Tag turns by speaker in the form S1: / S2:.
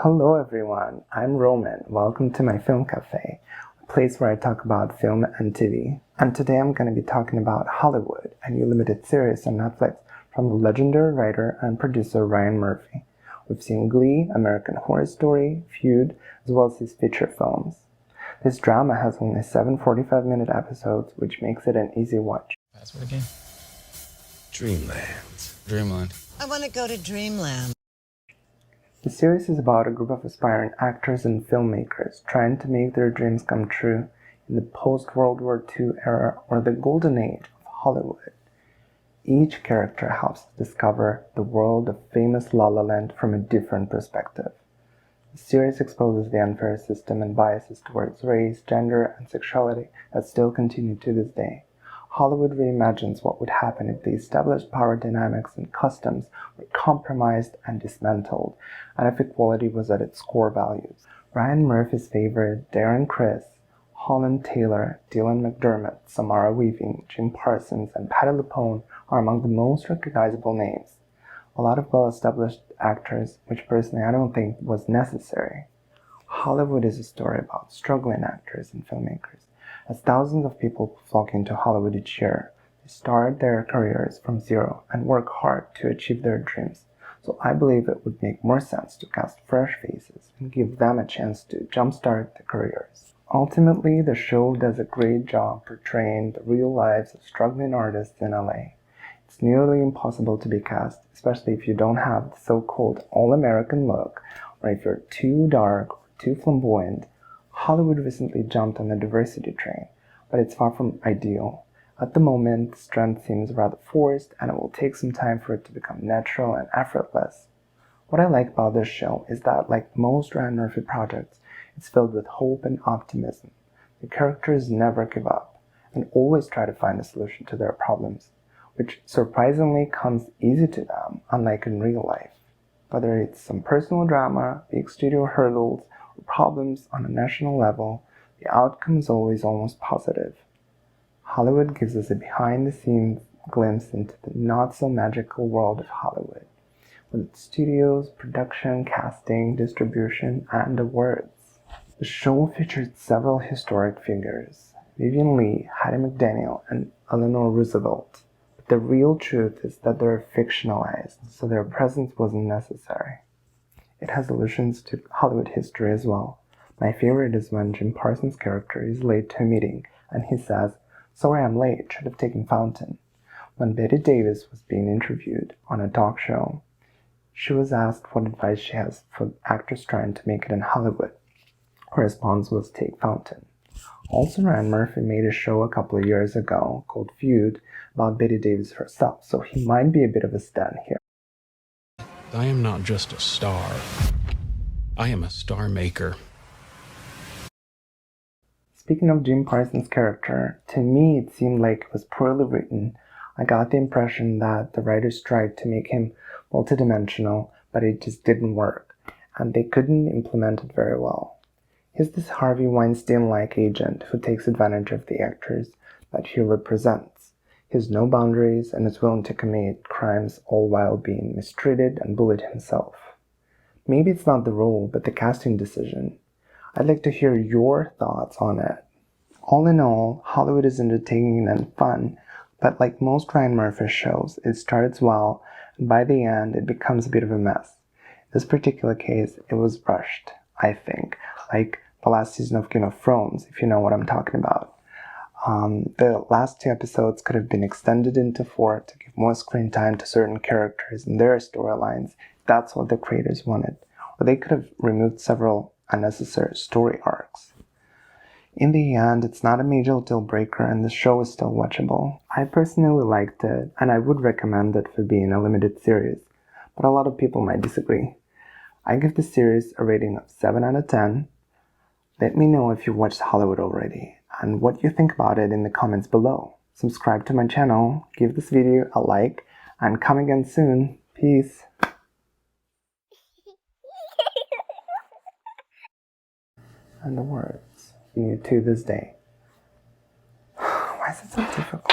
S1: Hello everyone, I'm Roman. Welcome to my film cafe, a place where I talk about film and TV. And today I'm going to be talking about Hollywood, a new limited series on Netflix from the legendary writer and producer Ryan Murphy. We've seen Glee, American Horror Story, Feud, as well as his feature films. This drama has only 7 45-minute episodes, which makes it an easy watch.
S2: Password again?
S3: Dreamland.
S4: I want to go to Dreamland.
S1: The series is about a group of aspiring actors and filmmakers trying to make their dreams come true in the post-World War II era, or the golden age of Hollywood. Each character helps us discover the world of famous La La Land from a different perspective. The series exposes the unfair system and biases towards race, gender, and sexuality that still continue to this day. Hollywood reimagines what would happen if the established power dynamics and customs were compromised and dismantled, and if equality was at its core values. Ryan Murphy's favorite, Darren Criss, Holland Taylor, Dylan McDermott, Samara Weaving, Jim Parsons, and Patti LuPone are among the most recognizable names. A lot of well-established actors, which personally I don't think was necessary. Hollywood is a story about struggling actors and filmmakers. As thousands of people flock into Hollywood each year, they start their careers from zero and work hard to achieve their dreams. So I believe it would make more sense to cast fresh faces and give them a chance to jumpstart their careers. Ultimately, the show does a great job portraying the real lives of struggling artists in LA. It's nearly impossible to be cast, especially if you don't have the so-called all-American look, or if you're too dark or too flamboyant. Hollywood recently jumped on the diversity train, but it's far from ideal. At the moment, the trend seems rather forced, and it will take some time for it to become natural and effortless. What I like about this show is that, like most Ryan Murphy projects, it's filled with hope and optimism. The characters never give up, and always try to find a solution to their problems, which surprisingly comes easy to them, unlike in real life. Whether it's some personal drama, big studio hurdles, or problems on a national level, the outcome is always almost positive. Hollywood gives us a behind-the-scenes glimpse into the not-so-magical world of Hollywood, with its studios, production, casting, distribution, and awards. The show featured several historic figures: Vivien Leigh, Hattie McDaniel, and Eleanor Roosevelt. But the real truth is that they're fictionalized, so their presence wasn't necessary. It has allusions to Hollywood history as well. My favorite is when Jim Parsons' character is late to a meeting, and he says, "Sorry I'm late, should have taken Fountain." When Bette Davis was being interviewed on a talk show, she was asked what advice she has for actors trying to make it in Hollywood. Her response was, "Take Fountain." Also, Ryan Murphy made a show a couple of years ago called Feud about Bette Davis herself, so he might be a bit of a stan here.
S2: I am not just a star. I am a star maker.
S1: Speaking of Jim Parsons' character, to me it seemed like it was poorly written. I got the impression that the writers tried to make him multidimensional, but it just didn't work, and they couldn't implement it very well. He's this Harvey Weinstein-like agent who takes advantage of the actors that he represents. He has no boundaries and is willing to commit crimes all while being mistreated and bullied himself. Maybe it's not the role, but the casting decision. I'd like to hear your thoughts on it. All in all, Hollywood is entertaining and fun, but like most Ryan Murphy shows, it starts well, and by the end, it becomes a bit of a mess. In this particular case, it was rushed, I think, like the last season of Game of Thrones, if you know what I'm talking about. The last 2 episodes could have been extended into 4 to give more screen time to certain characters and their storylines, if that's what the creators wanted. Or they could have removed several unnecessary story arcs. In the end, it's not a major deal breaker and the show is still watchable. I personally liked it, and I would recommend it for being a limited series, but a lot of people might disagree. I give the series a rating of 7 out of 10. Let me know if you watched Hollywood already, and what you think about it in the comments below. Subscribe to my channel, give this video a like, and come again soon. Peace. And the words, you to this day. Why is it so difficult?